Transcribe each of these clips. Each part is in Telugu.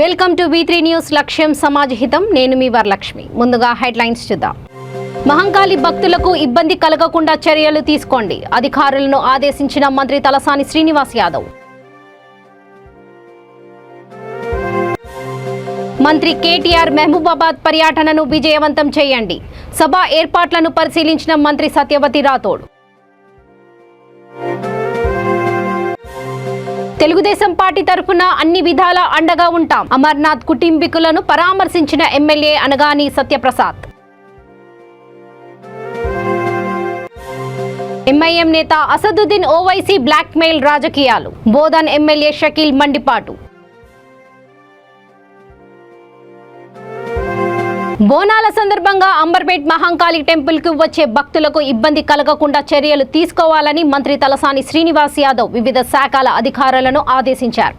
వెల్కమ్ టు V3 న్యూస్ లక్ష్యం సమాజ హితం. నేను మీ వరలక్ష్మి. ముందుగా హెడ్లైన్స్ చూద్దాం. మహంకాళి భక్తులకు ఇబ్బంది కలగకుండా చర్యలు తీసుకోండి, అధికారులను ఆదేశించిన మంత్రి తలసాని శ్రీనివాస్ యాదవ్. మంత్రి కేటీఆర్ మహబూబాబాద్ పర్యటనను విజయవంతం చేయండి, సభ ఏర్పాట్లను పరిశీలించిన మంత్రి సత్యవతి రాథోడ్. తెలుగుదేశం పార్టీ తరఫున అన్ని విధాల అండగా ఉంటాం, అమర్నాథ్ కుటుంబీకులను పరామర్శించిన ఎమ్మెల్యే అనగాని సత్యప్రసాద్. ఎంఐఎం నేత అసదుద్దీన్ ఓవైసీ బ్లాక్మెయిల్ రాజకీయాలు, బోధన్ ఎమ్మెల్యే షకీల్ మండిపాటు. బోనాల సందర్భంగా అంబర్పేట్ మహంకాళి టెంపుల్ కు వచ్చే భక్తులకు ఇబ్బంది కలగకుండా చర్యలు తీసుకోవాలని మంత్రి తలసాని శ్రీనివాస్ యాదవ్ వివిధ శాఖల అధికారులను ఆదేశించారు.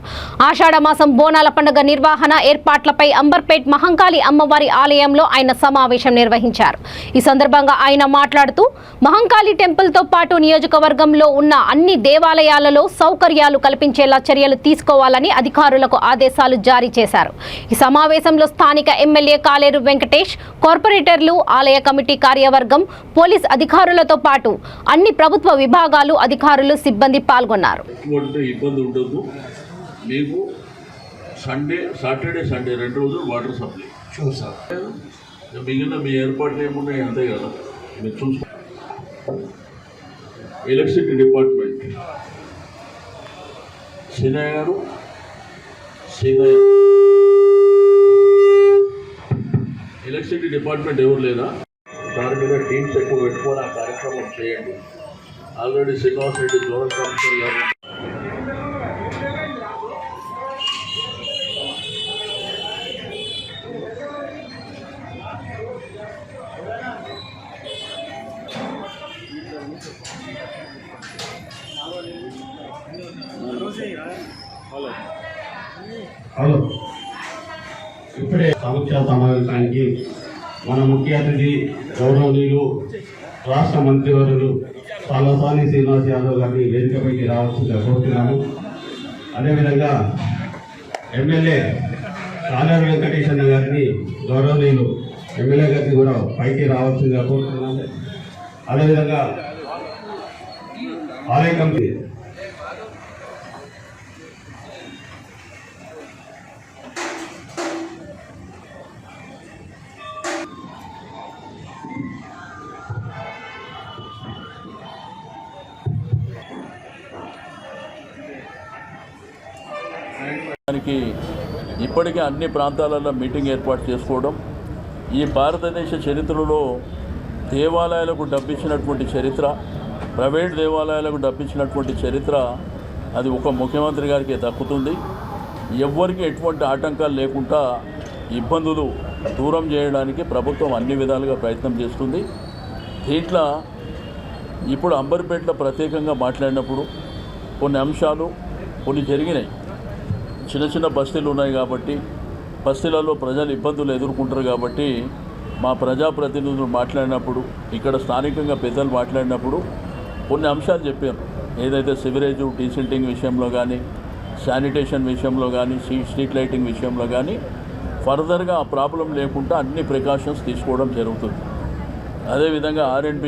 ఆషాఢ మాసం బోనాల పండుగ నిర్వహణ ఏర్పాట్లపై అంబర్పేట్ మహంకాళి అమ్మవారి ఆలయంలో ఆయన సమావేశం నిర్వహించారు. ఈ సందర్భంగా ఆయన మాట్లాడుతూ మహంకాళి టెంపుల్ తో పాటు నియోజకవర్గంలో ఉన్న అన్ని దేవాలయాలలో సౌకర్యాలు కల్పించేలా చర్యలు తీసుకోవాలని అధికారులకు ఆదేశాలు జారీ చేశారు. ఈ సమావేశంలో స్థానిక ఎమ్మెల్యే కాలేరు వెంకటేష్, కార్పొరేటర్లు, ఆలయ కమిటీ కార్యవర్గం, పోలీస్ అధికారులతో పాటు అన్ని ప్రభుత్వ విభాగాలు, అధికారులు, సిబ్బంది పాల్గొన్నారు. సాటర్డే 2 రోజులు వాటర్ సప్లై మిగిలిన మీ ఏర్పాట్లు ఏమున్నాయి అంతే కదా మీరు చూసుకో. ఎలక్ట్రిసిటీ డిపార్ట్మెంట్ సీనయ్య గారు, ఎలక్ట్రిసిటీ డిపార్ట్మెంట్ ఎవరు లేదా దాని మీద టీమ్స్ ఎక్కువ పెట్టుకొని ఆ కార్యక్రమం చేయండి. Already Srinivas Reddy zonal commissioner గారు హలో ఇప్పుడే సమీక్షా సమావేశానికి మన ముఖ్య అతిథి గౌరవనీయులు రాష్ట్ర మంత్రివర్యులు తలసాని శ్రీనివాస్ యాదవ్ గారిని వేదికపైకి రావాల్సిందిగా కోరుతున్నాను. అదేవిధంగా ఎమ్మెల్యే కాలేరు వెంకటేశ్వర గారిని గౌరవనీయులు ఎమ్మెల్యే గారిని కూడా పైకి రావాల్సిందిగా కోరుతున్నాను. అదేవిధంగా ఆలయ కమిటీ ఇప్పటికే అన్ని ప్రాంతాలలో మీటింగ్ ఏర్పాటు చేసుకోవడం, ఈ భారతదేశ చరిత్రలో దేవాలయాలకు డబ్బిచ్చినటువంటి చరిత్ర, ప్రైవేట్ దేవాలయాలకు డబ్బిచ్చినటువంటి చరిత్ర అది ఒక ముఖ్యమంత్రి గారికి దక్కుతుంది. ఎవ్వరికి ఎటువంటి ఆటంకాలు లేకుండా ఇబ్బందులు దూరం చేయడానికి ప్రభుత్వం అన్ని విధాలుగా ప్రయత్నం చేస్తుంది. దీంట్లో ఇప్పుడు అంబర్పేటలో ప్రత్యేకంగా మాట్లాడినప్పుడు కొన్ని అంశాలు కొన్ని జరిగినాయి. చిన్న చిన్న బస్తీలు ఉన్నాయి కాబట్టి బస్తీలలో ప్రజలు ఇబ్బందులు ఎదుర్కొంటారు కాబట్టి మా ప్రజాప్రతినిధులు మాట్లాడినప్పుడు, ఇక్కడ స్థానికంగా పెద్దలు మాట్లాడినప్పుడు కొన్ని అంశాలు చెప్పారు. ఏదైతే సివరేజు డీసిల్టింగ్ విషయంలో కానీ, శానిటేషన్ విషయంలో కానీ, స్ట్రీట్ లైటింగ్ విషయంలో కానీ ఫర్దర్గా ఆ ప్రాబ్లం లేకుండా అన్ని ప్రికాషన్స్ తీసుకోవడం జరుగుతుంది. అదేవిధంగా R&B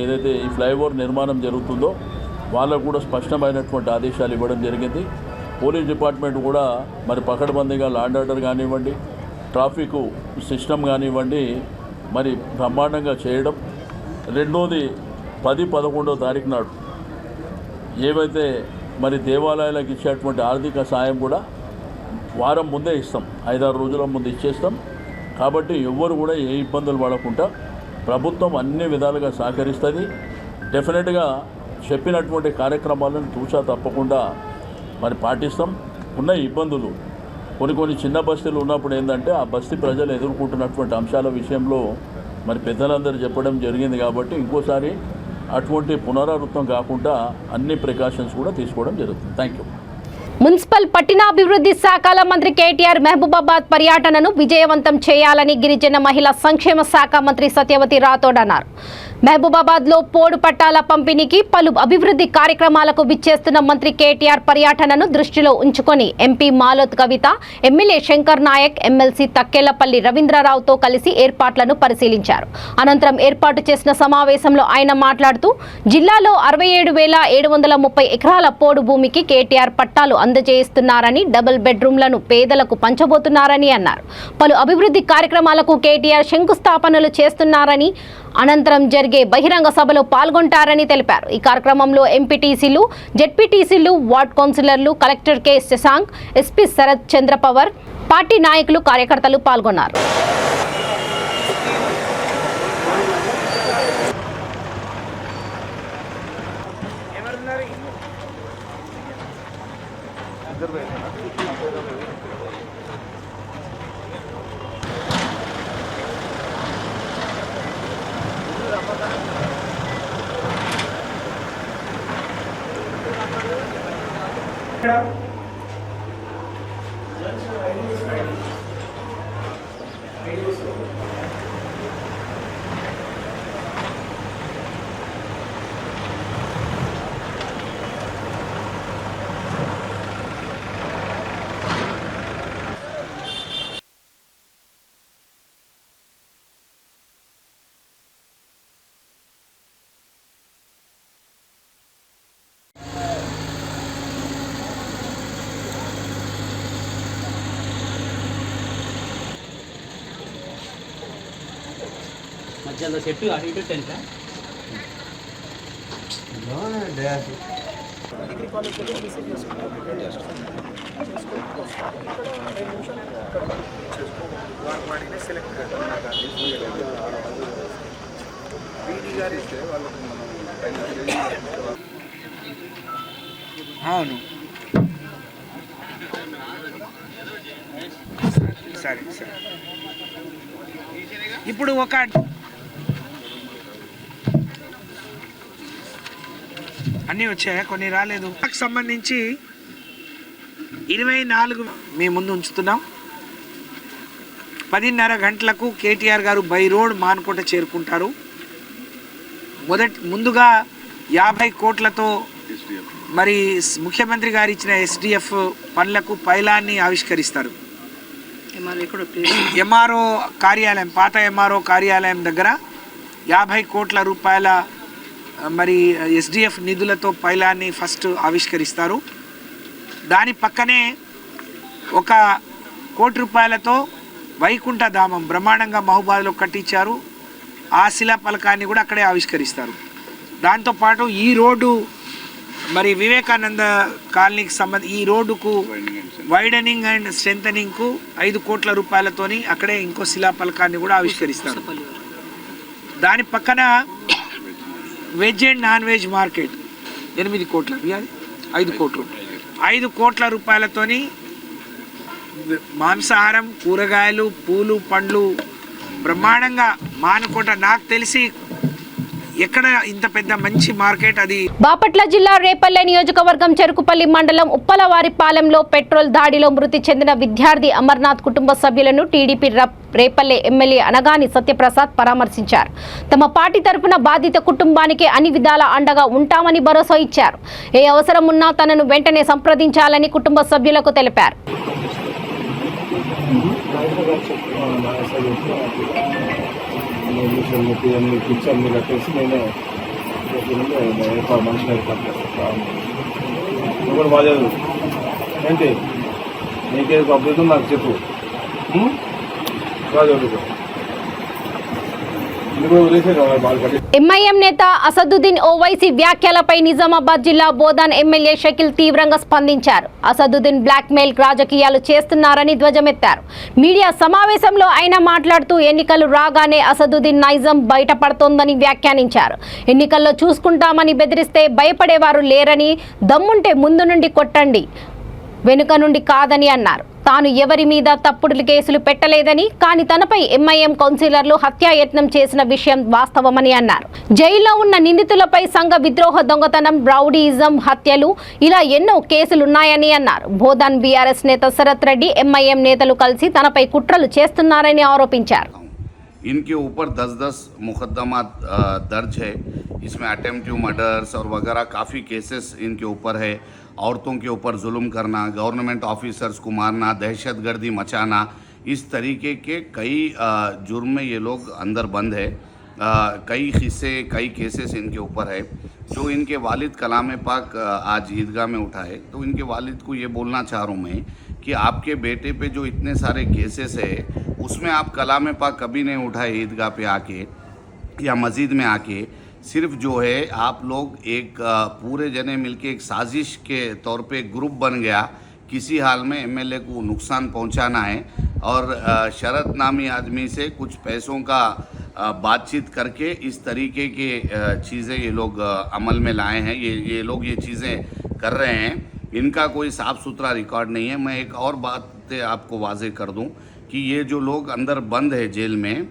ఏదైతే ఈ ఫ్లైఓవర్ నిర్మాణం జరుగుతుందో వాళ్ళకు కూడా స్పష్టమైనటువంటి ఆదేశాలు ఇవ్వడం జరిగింది. పోలీస్ డిపార్ట్మెంట్ కూడా మరి పకడ్బందీగా లా అండ్ ఆర్డర్ కానివ్వండి, ట్రాఫిక్ సిస్టమ్ కానివ్వండి మరి బ్రహ్మాండంగా చేయడం. రెండోది 10-11వ తారీఖు నాడు ఏవైతే మరి దేవాలయాలకు ఇచ్చేటువంటి ఆర్థిక సాయం కూడా వారం ముందే ఇస్తాం, 5-6 రోజుల ముందు ఇచ్చేస్తాం. కాబట్టి ఎవ్వరు కూడా ఏ ఇబ్బందులు పడకుండా ప్రభుత్వం అన్ని విధాలుగా సహకరిస్తుంది. డెఫినెట్గా చెప్పినటువంటి కార్యక్రమాలను తూచా తప్పకుండా మరి పాటిస్తాం. ఉన్న ఇబ్బందులు కొన్ని చిన్న బస్తీలు ఉన్నప్పుడు ఏంటంటే ఆ బస్తీ ప్రజలు ఎదుర్కొంటున్నటువంటి అంశాల విషయంలో మరి పెద్దలందరూ చెప్పడం జరిగింది కాబట్టి ఇంకోసారి అటువంటి పునరావృతం కాకుండా అన్ని ప్రికాషన్స్ కూడా తీసుకోవడం జరుగుతుంది. Thank you. మున్సిపల్ పట్టణాభివృద్ధి శాఖల మంత్రి కేటీఆర్ మహబూబాబాద్ పర్యటనను విజయవంతం చేయాలని గిరిజన మహిళా సంక్షేమ శాఖ మంత్రి సత్యవతి రాథోడ్ అన్నారు. మహబూబాబాద్ లో పోడు పట్టాల పంపిణీకి పలు అభివృద్ధి కార్యక్రమాలకు విచ్చేస్తున్న మంత్రి కేటీఆర్ పర్యటనను దృష్టిలో ఉంచుకొని ఎంపీ మాలోత్ కవిత, ఎమ్మెల్యే శంకర్ నాయక్, ఎమ్మెల్సీ తక్కెళ్లపల్లి రవీంద్రరావుతో కలిసి ఏర్పాట్లను పరిశీలించారు. అనంతరం ఏర్పాటు చేసిన సమావేశంలో ఆయన మాట్లాడుతూ జిల్లాలో 67,730 ఎకరాల పోడు భూమికి కేటీఆర్ పట్టాలు అందజేస్తున్నారని, డబుల్ బెడ్రూమ్లను పేదలకు పంచబోతున్నారని అన్నారు. పలు అభివృద్ధి కార్యక్రమాలకు కేటీఆర్ శంకుస్థాపనలు చేస్తున్నారని, అనంతరం జరిగే బహిరంగ సభలో పాల్గొంటారని తెలిపారు. ఈ కార్యక్రమంలో ఎంపీటీసీలు, జెడ్పీటీసీలు, వార్డ్ కౌన్సిలర్లు, collector K Shashank, SP Sharath Chandra Pawar, party నాయకులు, కార్యకర్తలు పాల్గొన్నారు. మధ్యలో సెట్ అటు ఇటు టెంట్ అవును సరే సరే ఇప్పుడు ఒక అన్నీ వచ్చాయా, కొన్ని రాలేదు. సంబంధించి 24 మీ ముందు ఉంచుతున్నాం. 10:30 గంటలకు కేటీఆర్ గారు బై రోడ్ మాన్కోట చేరుకుంటారు. ముందుగా 50 కోట్లతో మరి ముఖ్యమంత్రి గారు ఇచ్చిన ఎస్డిఎఫ్ పనులకు పైలాన్ని ఆవిష్కరిస్తారు. ఎంఆర్ఓ కార్యాలయం, పాత ఎంఆర్ఓ కార్యాలయం దగ్గర 50 కోట్ల రూపాయల మరి ఎస్డిఎఫ్ నిధులతో పైలాన్ని ఫస్ట్ ఆవిష్కరిస్తారు. దాని పక్కనే 1 కోటి రూపాయలతో వైకుంఠ ధామం బ్రహ్మాండంగా మహబూబాద్లో కట్టించారు. ఆ శిలా పలకాన్ని కూడా అక్కడే ఆవిష్కరిస్తారు. దాంతోపాటు ఈ రోడ్డు మరి వివేకానంద కాలనీకి సంబంధించి ఈ రోడ్డుకు వైడనింగ్ అండ్ స్ట్రెంథనింగ్కు 5 కోట్ల రూపాయలతోని అక్కడే ఇంకో శిలా పలకాన్ని కూడా ఆవిష్కరిస్తారు. దాని పక్కన veg and non veg market 8 కోట్ల 5 కోట్లు 5 కోట్ల రూపాయలతోని మాంసాహారం, కూరగాయలు, పూలు, పండ్లు బ్రహ్మాండంగా మానుకోట. నాకు తెలిసి ఎక్కడ ఇంత పెద్ద మంచి మార్కెట్ అది. బాపట్ల జిల్లా రేపల్లె నియోజకవర్గం చెరుకుపల్లి మండలం ఉప్పలవారిపాలెంలో పెట్రోల్ దాడిలో మృతి చెందిన విద్యార్థి అమర్నాథ్ కుటుంబ సభ్యులను టీడీపీ రేపల్లె ఎమ్మెల్యే అనగాని సత్యప్రసాద్ పరామర్శించారు. తమ పార్టీ తరఫున బాధిత కుటుంబానికి అన్ని విధాల అండగా ఉంటామని భరోసా ఇచ్చారు. ఏ అవసరం ఉన్నా తనను వెంటనే సంప్రదించాలని కుటుంబ సభ్యులకు తెలిపారు. పిక్చర్ని కట్టేసి నేనే మనిషిని ఏర్పాటు చేస్తాను. నువ్వు కూడా బాగా చదువు ఏంటి, నీకేది పబ్లిక్ నాకు చెప్పు, బాగా చదువుకో. ఎంఐఎం నేత అసదుద్దీన్ ఓవైసీ వ్యాఖ్యలపై నిజామాబాద్ జిల్లా బోధాన్ ఎమ్మెల్యే షకీల్ తీవ్రంగా స్పందించారు. అసదుద్దీన్ బ్లాక్ మెయిల్ రాజకీయాలు చేస్తున్నారని ధ్వజమెత్తారు. మీడియా సమావేశంలో ఆయన మాట్లాడుతూ ఎన్నికలు రాగానే అసదుద్దీన్ నైజం బయటపడుతోందని వ్యాఖ్యానించారు. ఎన్నికల్లో చూసుకుంటామని బెదిరిస్తే భయపడేవారు లేరని, దమ్ముంటే ముందు నుండి కొట్టండి, వెనుక నుండి కాదని అన్నారు. తాను ఎవరి మీద తప్పుడు కేసులు పెట్టలేదని, కానీ తనపై ఎంఐఎం కౌన్సిలర్లు హత్యాయత్నం చేసిన విషయం వాస్తవమని అన్నారు. జైల్లో ఉన్న నిందితులపై సంఘ విద్రోహ, దొంగతనం, రౌడీయిజం, హత్యలు ఇలా ఎన్నో కేసులున్నాయని అన్నారు. బోధాన్ బీఆర్ఎస్ నేత శరత్ రెడ్డి, ఎంఐఎం నేతలు కలిసి తనపై కుట్రలు చేస్తున్నారని ఆరోపించారు. इनके ऊपर 10-10 मुकदमा दर्ज है। इसमें अटेम्प्टिव मर्डर्स और वगैरह काफ़ी केसेस इनके ऊपर है। औरतों के ऊपर जुल्म करना, गवर्नमेंट ऑफिसर्स को मारना, दहशतगर्दी मचाना, इस तरीके के कई जुर्म में ये लोग अंदर बंद है। कई हिस्से, कई केसेस इनके ऊपर है। जो इनके वालिद कलाम पाक आज ईदगाह में उठाए, तो इनके वालिद को ये बोलना चाह रहा हूँ मैं कि आपके बेटे पे जो इतने सारे केसेस है उसमें आप कलाम पाक कभी नहीं उठाए ईदगाह पे आके या मस्जिद में आके। सिर्फ जो है आप लोग एक पूरे जने मिलके एक साजिश के तौर पे ग्रुप बन गया, किसी हाल में एमएलए को नुकसान पहुंचाना है और शरत नामी आदमी से कुछ पैसों का बातचीत करके इस तरीके के चीज़ें ये लोग अमल में लाए हैं। ये लोग ये चीज़ें कर रहे हैं। इनका कोई साफ़ सुथरा रिकॉर्ड नहीं है। मैं एक और बात आपको वाज़ेह कर दूं कि ये जो लोग अंदर बंद है जेल में,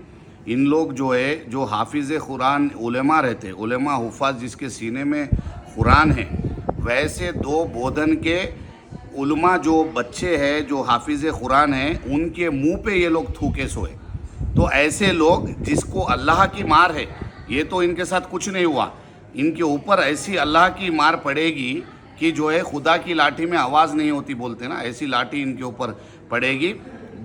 इन लोग जो है जो हाफिज़ कुरान उलेमा रहते, उलेमा हुफ़ाज़ जिसके सीने में कुरान है, वैसे 2 बोधन के उलमा जो बच्चे हैं जो हाफिज़ कुरान हैं, उनके मुंह पे ये लोग थूके सोए। तो ऐसे लोग जिसको अल्लाह की मार है, ये तो इनके साथ कुछ नहीं हुआ, इनके ऊपर ऐसी अल्लाह की मार पड़ेगी कि जो है खुदा की लाठी में आवाज़ नहीं होती बोलते ना, ऐसी लाठी इनके ऊपर पड़ेगी।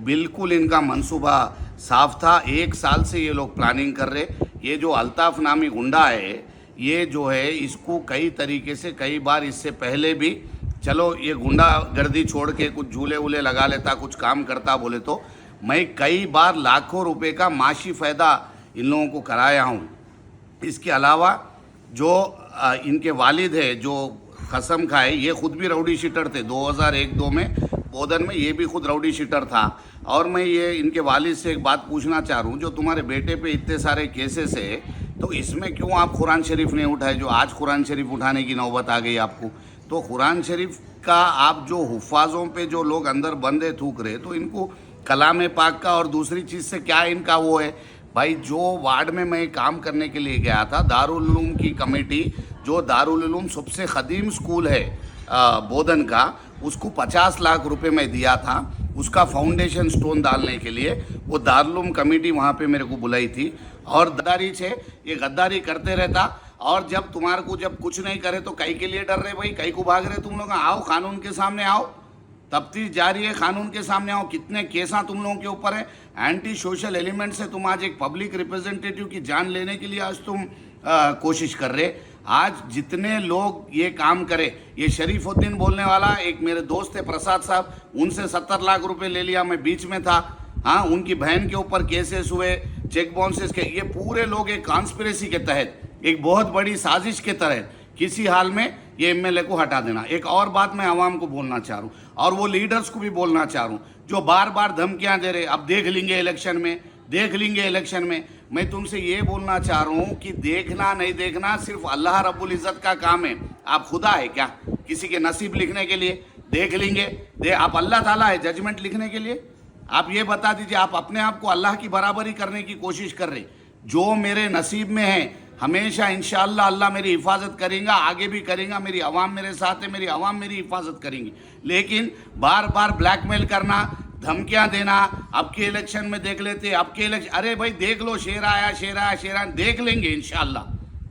बिल्कुल इनका मंसूबा साफ था। 1 साल से ये लोग प्लानिंग कर रहे। ये जो अल्ताफ़ नामी गुंडा है, ये जो है इसको कई तरीके से, कई बार इससे पहले भी, चलो ये गुंडा गर्दी छोड़ के कुछ झूले वूले लगा लेता, कुछ काम करता बोले तो मैं कई बार लाखों रुपए का माशी फ़ायदा इन लोगों को कराया हूँ। इसके अलावा जो इनके वालिद है जो कसम खाए, ये खुद भी राउडी शीटर थे। 2001-2 में बोधन में ये भी खुद राउडी शीटर था। और मैं ये इनके वालिद से एक बात पूछना चाह रहा हूँ, जो तुम्हारे बेटे पे इतने सारे केसेस है, तो इसमें क्यों आप कुरान शरीफ नहीं उठाए? जो आज कुरान शरीफ उठाने की नौबत आ गई आपको, तो कुरान शरीफ का आप जो हुफ़ाज़ों पे जो लोग अंदर बंदे थूक रहे, तो इनको कलाम पाक का और दूसरी चीज़ से क्या इनका वो है? भाई जो वार्ड में मैं काम करने के लिए गया था, दारुल उलूम की कमेटी, जो दारुल उलूम सबसे क़दीम स्कूल है बोधन का, उसको 50 लाख रुपए मैं दिया था उसका फाउंडेशन स्टोन डालने के लिए। वो दारुल उलूम कमेटी वहाँ पे मेरे को बुलाई थी। और गद्दारी से ये गद्दारी करते रहता, और जब तुम्हारे को जब कुछ नहीं करे तो कई के लिए डर रहे भाई, कई को भाग रहे तुम लोग? आओ कानून के सामने आओ, तफ्तीश जारी है, कानून के सामने आओ। कितने केसा तुम लोगों के ऊपर है? एंटी सोशल एलिमेंट से तुम आज एक पब्लिक रिप्रेजेंटेटिव की जान लेने के लिए आज तुम कोशिश कर रहे। आज जितने लोग ये काम करे, ये शरीफुद्दीन बोलने वाला एक मेरे दोस्त है प्रसाद साहब, उनसे 70 लाख रुपए ले लिया, मैं बीच में था। हाँ, उनकी बहन के ऊपर केसेस हुए, चेक बाउंसेस के। ये पूरे लोग एक कॉन्स्पिरेसी के तहत, एक बहुत बड़ी साजिश के तहत किसी हाल में ये एमएलए को हटा देना। एक और बात मैं आवाम को बोलना चाह रहा हूँ, और वो लीडर्स को भी बोलना चाह रहा हूँ जो बार बार धमकियाँ दे रहे, अब देख लेंगे इलेक्शन में, देख लेंगे इलेक्शन में। मैं तुमसे ये बोलना चाह रहा हूँ कि देखना नहीं देखना सिर्फ अल्लाह रब्बुल इज़्ज़त का काम है। आप खुदा है क्या किसी के नसीब लिखने के लिए? देख लेंगे आप अल्लाह ताला है जजमेंट लिखने के लिए? आप ये बता दीजिए, आप अपने आप को अल्लाह की बराबरी करने की कोशिश कर रहे। जो मेरे नसीब में है हमेशा इंशाअल्लाह अल्लाह मेरी हिफाजत करेगा, आगे भी करेगा। मेरी आवाम मेरे साथ है, मेरी आवाम मेरी हिफाजत करेंगी। लेकिन बार बार ब्लैकमेल करना, धमकियां देना, अब के इलेक्शन में देख लेते, अब के इलेक्शन, अरे भाई देख लो, शेर आया शेर आया शेर आया, देख लेंगे इंशाअल्लाह,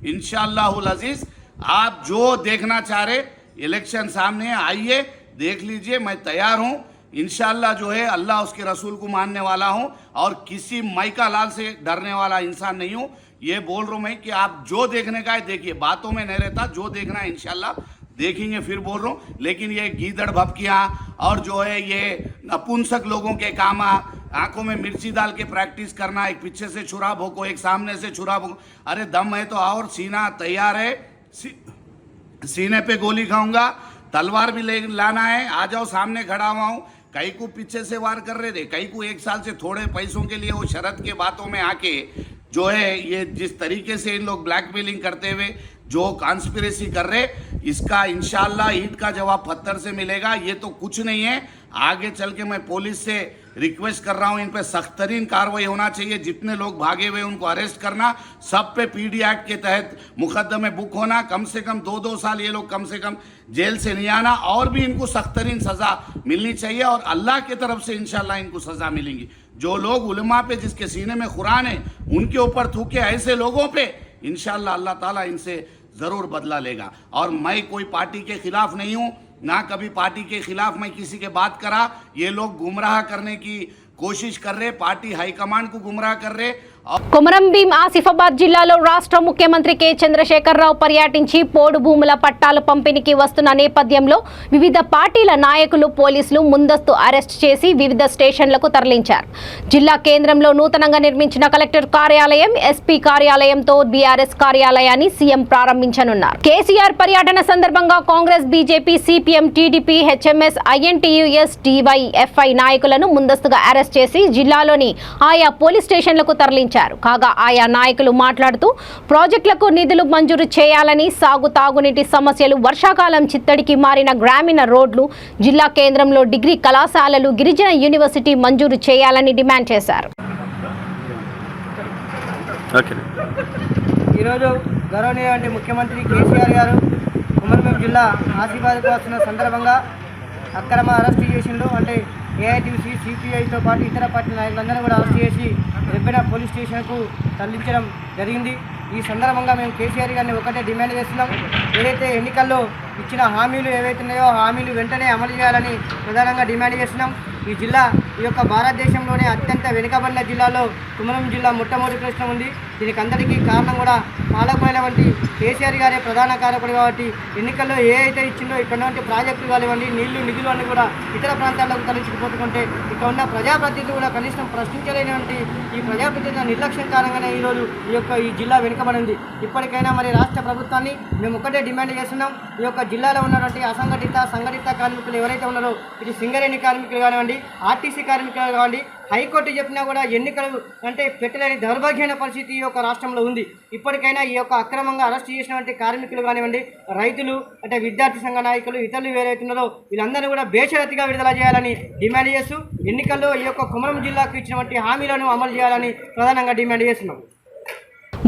इंशाअल्लाहुल अजीज। आप जो देखना चाह रहे, इलेक्शन सामने आइए, देख लीजिए, मैं तैयार हूँ। इंशाअल्लाह जो है अल्लाह उसके रसूल को मानने वाला हूँ और किसी माइका लाल से डरने वाला इंसान नहीं हूँ। ये बोल रहा हूँ मैं कि आप जो देखने का है देखिए, बातों में नहीं रहता, जो देखना है इंशाअल्लाह देखेंगे। फिर बोल रहा हूँ, लेकिन ये गीदड़ भपकियाँ और जो है ये नपुंसक लोगों के काम, आंखों में मिर्ची डाल के प्रैक्टिस करना, एक पीछे से छुरा भोंको, एक सामने से छुरा भोंको। अरे दम है तो और सीना तैयार है, सीने पे गोली खाऊंगा, तलवार भी ले लाना है, आ जाओ, सामने खड़ा हुआ हूँ। कई को पीछे से वार कर रहे थे, कई को 1 साल से थोड़े पैसों के लिए वो शरत के बातों में आके जो है ये जिस तरीके से इन लोग ब्लैकमेलिंग करते हुए जो कॉन्स्पिरेसी कर रहे, इसका इंशाल्लाह ईंट का जवाब पत्थर से मिलेगा। ये तो कुछ नहीं है, आगे चल के मैं पुलिस से रिक्वेस्ट कर रहा हूँ, इन पे सख्त तरीन कार्रवाई होना चाहिए। जितने लोग भागे हुए उनको अरेस्ट करना, सब पे पीडी एक्ट के तहत मुकदमे बुक होना, कम से कम 2-2 साल ये लोग कम से कम जेल से नहीं आना, और भी इनको सख्त तरीन सज़ा मिलनी चाहिए और अल्लाह की तरफ से इंशाल्लाह इनको सज़ा मिलेंगी। जो लोग उलमा पे जिसके सीने में कुरान है उनके ऊपर थूके ऐसे लोगों पे इंशाल्लाह अल्लाह ताला इनसे ज़रूर बदला लेगा। और मैं कोई पार्टी के खिलाफ नहीं हूँ, ना कभी पार्टी के खिलाफ मैं किसी के बात करा। ये लोग गुमराह करने की कोशिश कर रहे, पार्टी हाईकमांड को गुमराह कर रहे। కొమరం భీం ఆసిఫాబాద్ జిల్లాలో రాష్ట్ర ముఖ్యమంత్రి కె చంద్రశేఖరరావు పర్యటించి పోడు భూముల పట్టాల పంపిణీకి వస్తున్న నేపథ్యంలో వివిధ పార్టీల నాయకులు పోలీసులు ముందస్తు అరెస్ట్ చేసి వివిధ స్టేషన్లకు తరలించారు. జిల్లా కేంద్రంలో నూతనంగా నిర్మించిన కలెక్టర్ కార్యాలయం, ఎస్పీ కార్యాలయంతో బీఆర్ఎస్ కార్యాలయాన్ని సీఎం ప్రారంభించనున్నారు. కేసీఆర్ పర్యటన సందర్భంగా Congress, BJP, CPM, TDP, HMS, INTUC, DYFI నాయకులను ముందస్తుగా అరెస్ట్ చేసి జిల్లాలోని ఆయా పోలీస్ స్టేషన్లకు తరలించారు. కాగా ఆయా నాయకులు మాట్లాడుతూ ప్రాజెక్టులకు నిధులు మంజూరు చేయాలని, తాగునీటి సమస్యలు, వర్షాకాలం చిత్తడికి మారిన గ్రామీణ రోడ్లు, జిల్లా కేంద్రంలో డిగ్రీ కళాశాలలు, గిరిజన యూనివర్సిటీ మంజూరు చేయాలని డిమాండ్ చేశారు. ఈరోజు గౌరవనీయ ముఖ్యమంత్రి కేసీఆర్ గారు కొమరం జిల్లా ఆసిఫాబాద్కు వస్తున్న సందర్భంగా అక్రమ అరెస్ట్ చేసిండు. అంటే ఏఐటీసీ, సిపిఐతో పాటు ఇతర పార్టీ నాయకులందరూ కూడా అరెస్ట్ చేసి రెబ్బెన పోలీస్ స్టేషన్కు తరలించడం జరిగింది. ఈ సందర్భంగా మేము కేసీఆర్ గారిని ఒకటే డిమాండ్ చేస్తున్నాం. ఏదైతే ఎన్నికల్లో ఇచ్చిన హామీలు ఏవైతే ఉన్నాయో హామీలు వెంటనే అమలు చేయాలని ప్రధానంగా డిమాండ్ చేస్తున్నాం. ఈ జిల్లా ఈ యొక్క భారతదేశంలోనే అత్యంత వెనుకబడిన జిల్లాలో కొమరం జిల్లా మొట్టమొదటి ప్రశ్న ఉంది. దీనికి అందరికీ కారణం కూడా పాలకులైన వంటి కేసీఆర్ గారే ప్రధాన కారకుడు కాబట్టి ఎన్నికల్లో ఏ అయితే ఇచ్చిందో ఇక్కడ వంటి ప్రాజెక్టులు కానివ్వండి, నిధులు అన్నీ కూడా ఇతర ప్రాంతాలకు తరలించుకుపోతుంటే ఇక్కడ ఉన్న ప్రజాప్రతినిధులు కూడా కనీసం ప్రశ్నించలేనివంటి ఈ ప్రజాప్రతినిధుల నిర్లక్ష్యం కారణంగానే ఈరోజు ఈ జిల్లా వెనుకబడింది. ఇప్పటికైనా మరి రాష్ట్ర ప్రభుత్వాన్ని మేము ఒకటే డిమాండ్ చేస్తున్నాం. ఈ యొక్క జిల్లాలో ఉన్నటువంటి అసంఘటిత, సంఘటిత కార్మికులు ఎవరైతే ఉన్నారో, ఇది సింగరేణి కార్మికులు కానివ్వండి, ఆర్టీసీ కార్మికులు కానివ్వండి, హైకోర్టు చెప్పినా కూడా ఎన్నికలు అంటే పెట్టలేని దౌర్భాగ్యమైన పరిస్థితి ఈ యొక్క రాష్ట్రంలో ఉంది. ఇప్పటికైనా ఈ యొక్క అక్రమంగా అరెస్ట్ చేసినటువంటి కార్మికులు కానివ్వండి, రైతులు అంటే విద్యార్థి సంఘ నాయకులు, ఇతరులు ఎవరైతున్నారో వీళ్ళందరూ కూడా బేషరతుగా విడుదల చేయాలని డిమాండ్ చేస్తూ ఎన్నికల్లో ఈ యొక్క కొమరం జిల్లాకు ఇచ్చినటువంటి హామీలను అమలు చేయాలని ప్రధానంగా డిమాండ్ చేస్తున్నాం.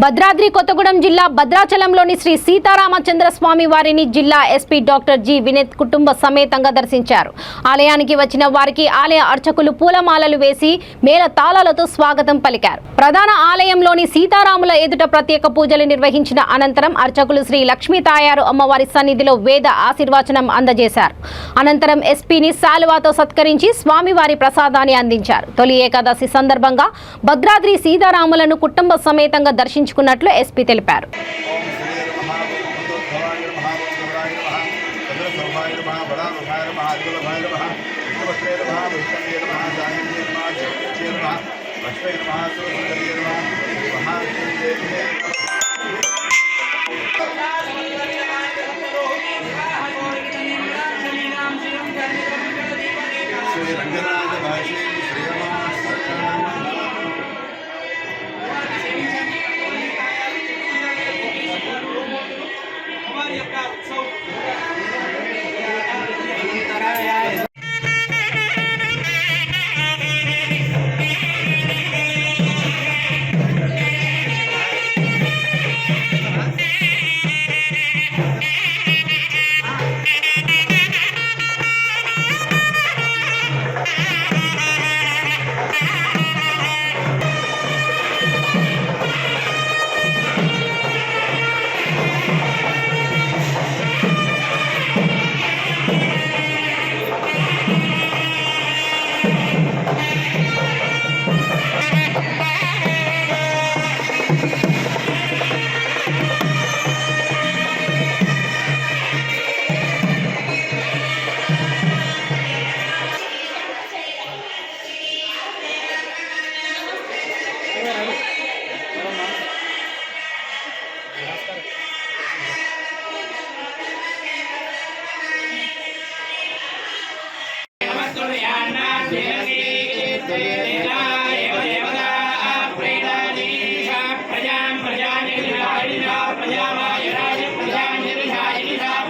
భద్రాద్రి కొత్తగూడెం జిల్లా భద్రాచలంలోని శ్రీ సీతారామచంద్ర స్వామి వారిని జిల్లా ఎస్పీ డాక్టర్ జి వినీత్ కుటుంబ సమేతంగా దర్శించారు. ఆలయానికి వచ్చిన వారికి ఆలయ అర్చకులు పూలమాలలు వేసి మేళ తాళాలతో స్వాగతం పలికారు. ప్రధాన ఆలయంలోని సీతారాముల ఎదుట ప్రత్యేక పూజలు నిర్వహించిన అనంతరం అర్చకులు శ్రీ లక్ష్మీ తాయారు అమ్మవారి సన్నిధిలో వేద ఆశీర్వచనం అందజేశారు. అనంతరం ఎస్పీని శాలువాతో సత్కరించి స్వామివారి ప్రసాదాన్ని అందించారు. తొలి ఏకాదశి సందర్భంగా భద్రాద్రి సీతారాములను కుటుంబ సమేతంగా దర్శించుకున్నట్లు ఎస్పీ తెలిపారు.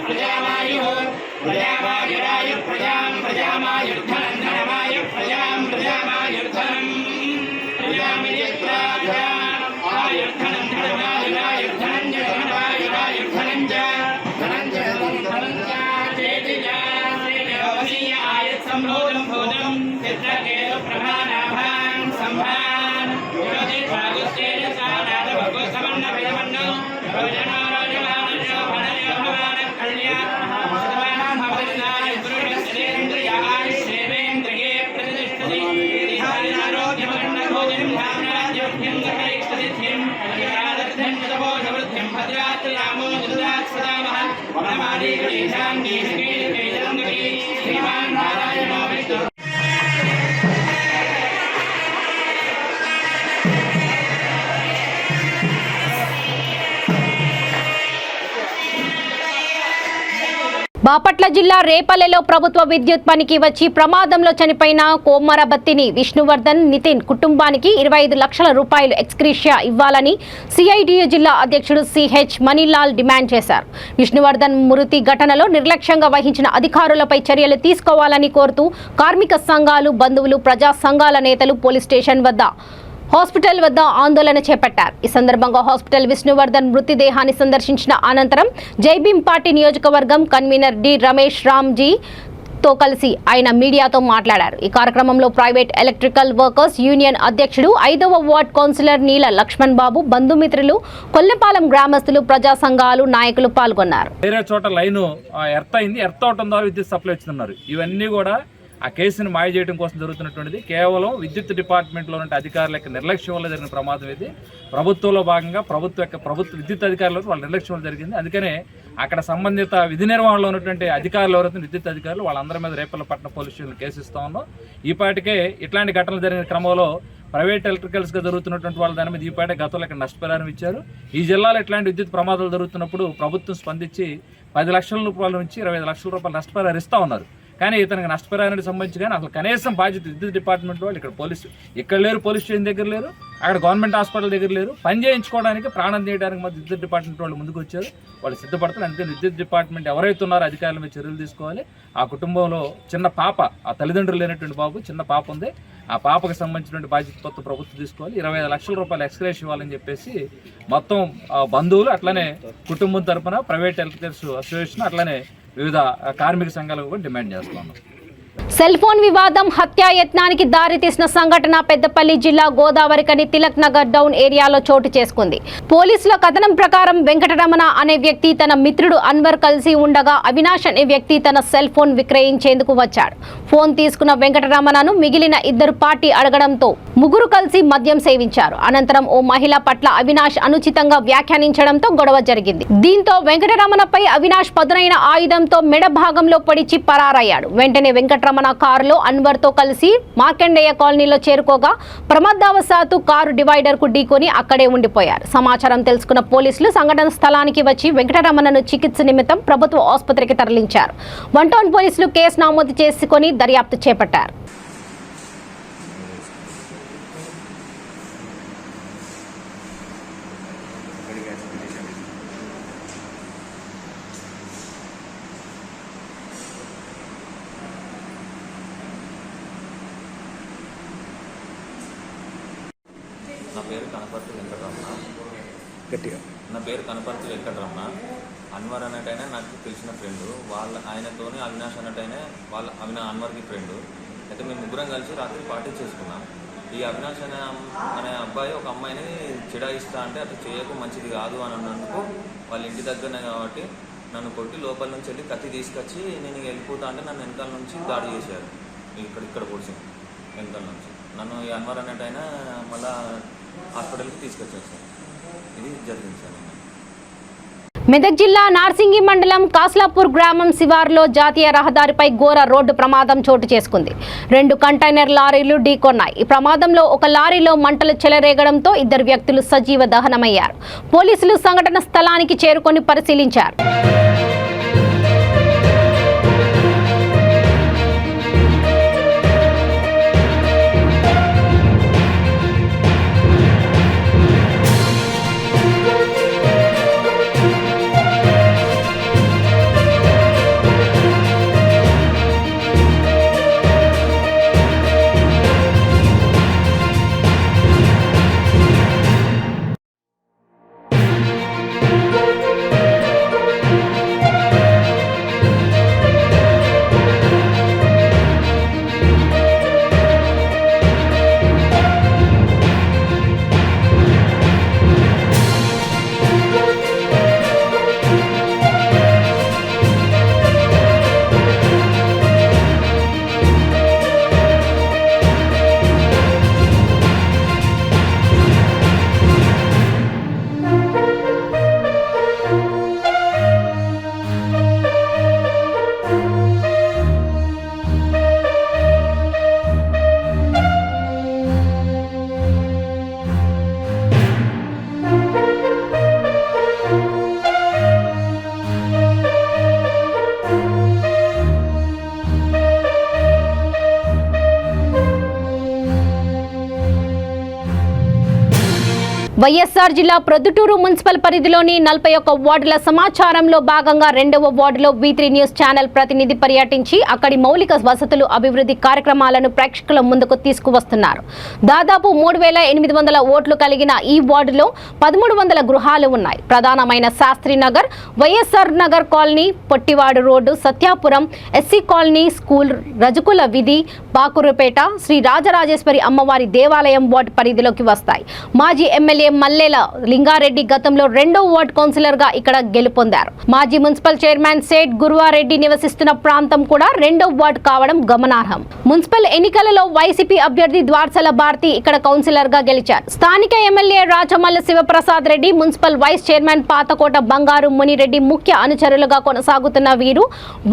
ప్రజా బాపట్ల జిల్లా రేపల్లెలో ప్రభుత్వ విద్యుత్ పనికి వచ్చి ప్రమాదంలో చనిపోయిన కోమరబత్తిని విష్ణువర్ధన్ నితిన్ కుటుంబానికి 25 లక్షల రూపాయలు ఎక్స్గ్రేషియా ఇవ్వాలని సిఐటియు జిల్లా అధ్యక్షుడు సిహెచ్ మణిలాల్ డిమాండ్ చేశారు. విష్ణువర్ధన్ మృతి ఘటనలో నిర్లక్ష్యంగా వహించిన అధికారులపై చర్యలు తీసుకోవాలని కోరుతూ కార్మిక సంఘాలు, బంధువులు, ప్రజా సంఘాల నేతలు పోలీస్ స్టేషన్ వద్ద, హాస్పిటల్ వద్ద ఆందోళన చేపట్టారు. ఈ సందర్భంగా హాస్పిటల్ విష్ణువర్ధన్ మృతదేహాన్ని సందర్శించిన అనంతరం జైభీం పార్టీ నియోజకవర్గం కన్వీనర్ డి రమేష్ రామ్జీ తో కలిసి ఆయన మీడియాతో మాట్లాడారు. ఈ కార్యక్రమంలో ప్రైవేట్ ఎలక్ట్రికల్ వర్కర్స్ యూనియన్ అధ్యక్షుడు 5వ వార్డ్ కౌన్సిలర్ నీల లక్ష్మణ్ బాబు, బంధుమిత్రులు, కొల్లపాలెం గ్రామస్తులు, ప్రజా సంఘాలు నాయకులు పాల్గొన్నారు. వేరే చోట లైన్ ఎర్త్ అయింది, ఎర్త్ అవటం ద్వారా విద్యుత్ సప్లై ఇస్తున్నారు. ఇవన్నీ కూడా ఆ కేసును మాయ చేయడం కోసం జరుగుతున్నటువంటిది. కేవలం విద్యుత్ డిపార్ట్మెంట్లో ఉన్న అధికారుల యొక్క నిర్లక్ష్యం వల్ల జరిగిన ప్రమాదం ఇది. ప్రభుత్వంలో భాగంగా ప్రభుత్వ విద్యుత్ అధికారులకు వాళ్ళ నిర్లక్ష్యం వల్ల జరిగింది. అందుకనే అక్కడ సంబంధిత విధి నిర్వహణలో ఉన్నటువంటి అధికారులు ఎవరైతే విద్యుత్ అధికారులు వాళ్ళందరి మీద రేపల్లపట్నం పోలీస్ స్టేషన్లో కేసు ఇస్తా ఉన్నాం. ఈపాటికే ఇట్లాంటి ఘటనలు జరిగిన క్రమంలో ప్రైవేట్ ఎలక్ట్రికల్స్గా జరుగుతున్నటువంటి వాళ్ళ దాని మీద ఈపాటే గతంలో ఇక్కడ నష్టపరిహారం ఇచ్చారు. ఈ జిల్లాలో ఇట్లాంటి విద్యుత్ ప్రమాదాలు జరుగుతున్నప్పుడు ప్రభుత్వం స్పందించి 10 లక్షల రూపాయల నుంచి 25 లక్షల రూపాయలు నష్టపరిహారం ఇస్తూ ఉన్నారు. కానీ ఇతనికి నష్టపరిహారానికి సంబంధించి కానీ అసలు కనీసం బాధ్యత విద్యుత్ డిపార్ట్మెంట్ వాళ్ళు ఇక్కడ ఇక్కడ లేరు, పోలీస్ స్టేషన్ దగ్గర లేరు, అక్కడ గవర్నమెంట్ హాస్పిటల్ దగ్గర లేరు. పని చేయించుకోవడానికి, ప్రాణం తీయడానికి మాత్రం విద్యుత్ డిపార్ట్మెంట్ వాళ్ళు ముందుకు వచ్చారు. వాళ్ళు సిద్ధపడతారు. అందుకని విద్యుత్ డిపార్ట్మెంట్ ఎవరైతే ఉన్నారో అధికారుల మీద చర్యలు తీసుకోవాలి. ఆ కుటుంబంలో చిన్న పాప, ఆ తల్లిదండ్రులు లేనటువంటి బాబు, చిన్న పాప ఉంది. ఆ పాపకు సంబంధించినటువంటి బాధ్యత మొత్తం ప్రభుత్వం తీసుకోవాలి. 25 లక్షల రూపాయలు ఎక్స్గ్రేషియా ఇవ్వాలని చెప్పేసి మొత్తం బంధువులు, అట్లనే కుటుంబం తరఫున ప్రైవేట్ ఎలక్ట్రికల్స్ అసోసియేషన్, అట్లనే వివిధ కార్మిక సంఘాలకు కూడా డిమాండ్ చేస్తున్నాం. సెల్ ఫోన్ వివాదం హత్యాయత్నానికి దారితీసిన సంఘటన పెద్దపల్లి జిల్లా గోదావరికని తిలక్ నగర్ డౌన్ ఏరియాలో చోటు చేసుకుంది. పోలీసుల కథనం ప్రకారం వెంకటరమణ అనే వ్యక్తి తన మిత్రుడు అన్వర్ కలిసి ఉండగా అవినాష్ అనే వ్యక్తి తన సెల్ ఫోన్ విక్రయించేందుకు వచ్చాడు. ఫోన్ తీసుకున్న వెంకటరమణను మిగిలిన 2 పార్టీ అడగడంతో ముగ్గురు కలిసి మద్యం సేవించారు. అనంతరం ఓ మహిళ పట్ల అవినాష్ అనుచితంగా వ్యాఖ్యానించడంతో గొడవ జరిగింది. దీంతో వెంకటరమణపై అవినాష్ పదునైన ఆయుధంతో మెడ భాగంలో పొడిచి పరారయ్యాడు. వెంటనే వెంకటరమణ కారులో అన్వర్ తో కలిసి మార్కండేయ కాలనీలో చేరుకోగా ప్రమాదవశాత్తు కారు డివైడర్ కు ఢీకొని అక్కడే ఉండిపోయారు. సమాచారం తెలుసుకున్న పోలీసులు సంఘటన స్థలానికి వచ్చి వెంకటరమణను చికిత్స నిమిత్తం ప్రభుత్వ ఆసుపత్రికి తరలించారు. 1 టౌన్ పోలీసులు కేసు నమోదు చేసుకుని దర్యాప్తు చేపట్టారు. నా పేరు కనపర్తి వెంకటరమణ. అన్వర్ అన్నట్టయినా నాకు తెలిసిన ఫ్రెండు. ఆయనతోని అవినాష్ అన్నట్టయినా అన్వర్కి ఫ్రెండు. అయితే మేము ముగ్గురం కలిసి రాత్రి పార్టీ చేసుకున్నాం. ఈ అవినాష్ అనే అబ్బాయి ఒక అమ్మాయిని చిడాయిస్తా అంటే అట్లా చేయకు, మంచిది కాదు అని అన్నందుకు వాళ్ళ ఇంటి దగ్గరనే కాబట్టి నన్ను కొట్టి లోపల నుంచి వెళ్ళి కత్తి తీసుకొచ్చి నేను వెళ్ళిపోతా అంటే నన్ను వెనకాల నుంచి దాడి చేశారు. ఇక్కడ పొడిచింది వెనకాల నుంచి. నన్ను ఈ అన్వర్ అన్నట్టయినా మళ్ళా హాస్పిటల్కి తీసుకొచ్చారు సార్. ఇది జరిగింది సార్. మెదక్ జిల్లా నార్సింగి మండలం కాస్లాపూర్ గ్రామం శివార్లో జాతీయ రహదారిపై ఘోర రోడ్డు ప్రమాదం చోటు చేసుకుంది. 2 కంటైనర్ లారీలు ఢీకొన్నాయి. ఈ ప్రమాదంలో ఒక లారీలో మంటలు చెలరేగడంతో 2 వ్యక్తులు సజీవ దహనమయ్యారు. పోలీసులు సంఘటన స్థలానికి చేరుకొని పరిశీలించారు. వైఎస్ఆర్ జిల్లా ప్రొద్దుటూరు మున్సిపల్ పరిధిలోని 41 వార్డుల సమాచారంలో భాగంగా 2వ వార్డులో V3 న్యూస్ ఛానల్ ప్రతినిధి పర్యటించి అక్కడి మౌలిక వసతులు అభివృద్ధి కార్యక్రమాలను ప్రేక్షకుల ముందుకు తీసుకువస్తున్నారు. దాదాపు 3800 ఓట్లు కలిగిన ఈ వార్డులో 1300 గృహాలు ఉన్నాయి. ప్రధానమైన Shastri Nagar, YSR Nagar colony, Pottivadu road, Satyapuram, SC colony, school, రజకుల వీధి, బాకురుపేట, శ్రీ రాజరాజేశ్వరి అమ్మవారి దేవాలయం వార్డు పరిధిలోకి వస్తాయి. మాజీ ఎమ్మెల్యే మల్లేల లింగారెడ్డి గతంలో 2వ వార్డు కౌన్సిలర్ గా ఇక్కడ గెలుపొందారు. మాజీ మున్సిపల్ చైర్మన్ సేట్ గురువారెడ్డి నివసిస్తున్న ప్రాంతం కూడా 2వ వార్డు కావడం గమనార్హం. మున్సిపల్ ఎన్నికలలో వైసీపీ అభ్యర్థి ద్వార్సల భారతి ఇక్కడ కౌన్సిలర్ గా గెలిచారు. స్థానిక MLA Rajamalla Sivaprasad Reddy, municipal vice chairman Pathakota Bangaru Munireddy ముఖ్య అనుచరులుగా కొనసాగుతున్న వీరు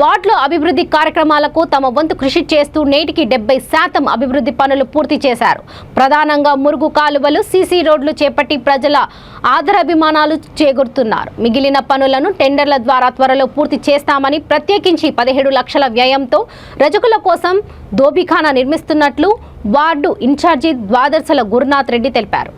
వార్డులో అభివృద్ధి కార్యక్రమాలకు తమ వంతు కృషి చేస్తూ నేటికి 70% అభివృద్ధి పనులు పూర్తి చేశారు. ప్రధానంగా మురుగు కాలువలు, సీసీ రోడ్లు చేపట్టి ప్రజల ఆదరాభిమానాలు చేకూరుతున్నారు. మిగిలిన పనులను టెండర్ల ద్వారా త్వరలో పూర్తి చేస్తామని, ప్రత్యేకించి 17 లక్షల వ్యయంతో రజకుల కోసం దోబిఖానా నిర్మిస్తున్నట్లు వార్డు ఇన్ఛార్జి ద్వాదర్శల గురునాథ్ రెడ్డి తెలిపారు.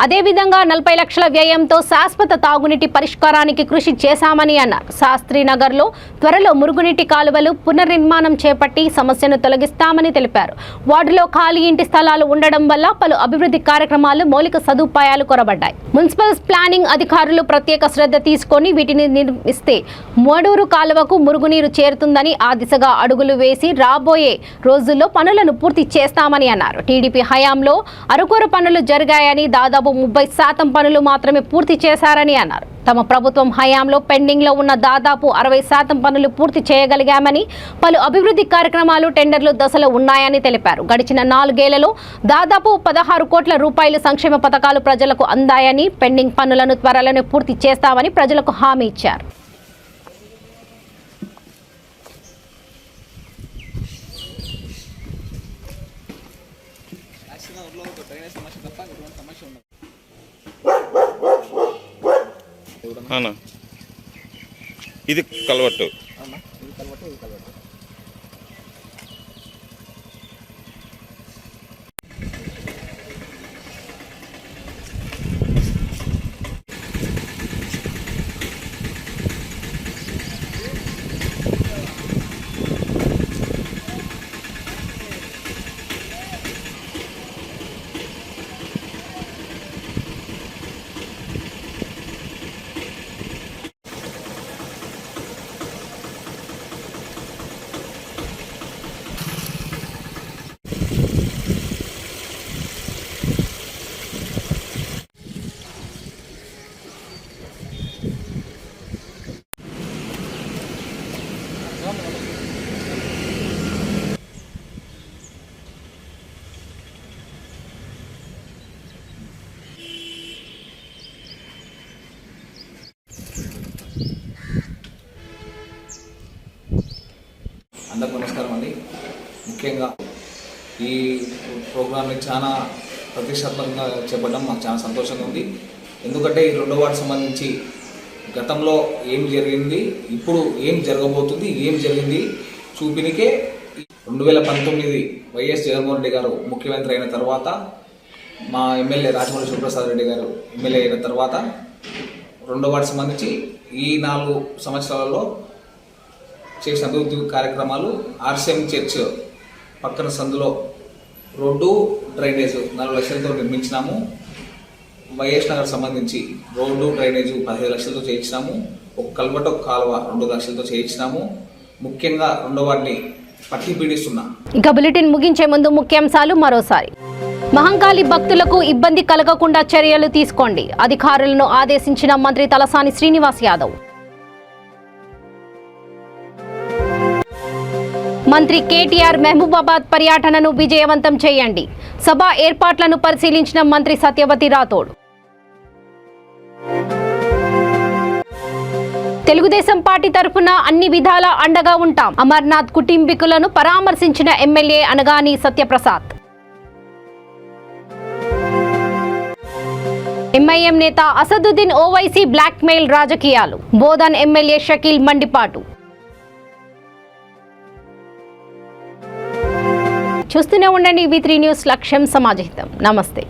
అదేవిధంగా 40 లక్షల వ్యయంతో శాశ్వత తాగునీటి పరిష్కారానికి కృషి చేశామని అన్నారు. శాస్త్రి నగర్లో త్వరలో మురుగునీటి కాలువలు పునర్నిర్మాణం చేపట్టి సమస్యను తొలగిస్తామని తెలిపారు. వార్డులో ఖాళీ ఇంటి స్థలాలు ఉండడం వల్ల పలు అభివృద్ధి కార్యక్రమాలు, మౌలిక సదుపాయాలు కొరబడ్డాయి. మున్సిపల్ ప్లానింగ్ అధికారులు ప్రత్యేక శ్రద్ధ తీసుకొని వీటిని నిర్మిస్తే మోడూరు కాలువకు మురుగునీరు చేరుతుందని, ఆ దిశగా అడుగులు వేసి రాబోయే రోజుల్లో పనులను పూర్తి చేస్తామని అన్నారు. టీడీపీ హయాంలో అరకొర పనులు జరిగాయని, దాదాపు 30% పనులు మాత్రమే పూర్తి చేశారని అన్నారు. తమ ప్రభుత్వం హయాంలో పెండింగ్ లో ఉన్న దాదాపు 60% పనులు పూర్తి చేయగలిగామని, పలు అభివృద్ధి కార్యక్రమాలు టెండర్లు దశలో ఉన్నాయని తెలిపారు. గడిచిన 4 ఏళ్లలో దాదాపు 16 కోట్ల రూపాయలు సంక్షేమ పథకాలు ప్రజలకు అందాయని, పెండింగ్ పనులను త్వరలోనే పూర్తి చేస్తామని ప్రజలకు హామీ ఇచ్చారు. ఇది కలవట్టు అందరికీ నమస్కారం అండి. ముఖ్యంగా ఈ ప్రోగ్రామ్ని చాలా ప్రతిష్టాత్మకంగా చేపట్టడం మాకు చాలా సంతోషంగా ఉంది. ఎందుకంటే ఈ 2వ వార్డు సంబంధించి గతంలో ఏం జరిగింది, ఇప్పుడు ఏం జరగబోతుంది, ఏం జరిగింది చూపినికే 2019 వైఎస్ జగన్మోహన్ రెడ్డి గారు ముఖ్యమంత్రి అయిన తర్వాత, మా ఎమ్మెల్యే రాజమౌళి శివప్రసాద్ రెడ్డి గారు ఎమ్మెల్యే అయిన తర్వాత 2వ వార్డు సంబంధించి ఈ 4 సంవత్సరాలలో చేసిన అభివృద్ధి కార్యక్రమాలు, ఆర్సీఎం చర్చ్ పక్కన సందులో రోడ్డు, డ్రైనేజ్ 4 లక్షలతో నిర్మించినాము. వైఎస్ నగర్ సంబంధించి రోడ్డు, డ్రైనేజ్ 15 లక్షలతో చేయించినాము. ఒక కల్వట, ఒక కాలువ 2 లక్షలతో చేయించినాము. ముఖ్యంగా 2వ వార్డుని పట్టి పీడిస్తున్నాం. ఇక బులెటిన్ ముగించే ముందు ముఖ్యాంశాలు మరోసారి. మహంకాళి భక్తులకు ఇబ్బంది కలగకుండా చర్యలు తీసుకోండి, అధికారులను ఆదేశించిన మంత్రి తలసాని శ్రీనివాస్ యాదవ్. మంత్రి కేటీఆర్ మహబూబాబాద్ పర్యటనను విజయవంతం చేయండి, సభ ఏర్పాట్లను పరిశీలించిన మంత్రి సత్యవతి రాథోడ్. తెలుగుదేశం పార్టీ తరఫున అన్ని విధాలా అండగా ఉంటాం, అమర్నాథ్ కుటుంబీకులను పరామర్శించిన ఎమ్మెల్యే అనగాని సత్యప్రసాద్. ఎంఐఎం నేత అసదుద్దీన్ ఓవైసీ బ్లాక్మెయిల్ రాజకీయాలు, బోధన్ ఎమ్మెల్యే షకీల్ మండిపాటు. చూస్తూనే ఉండండి V3 న్యూస్, లక్ష్యం సమాజహితం. నమస్తే.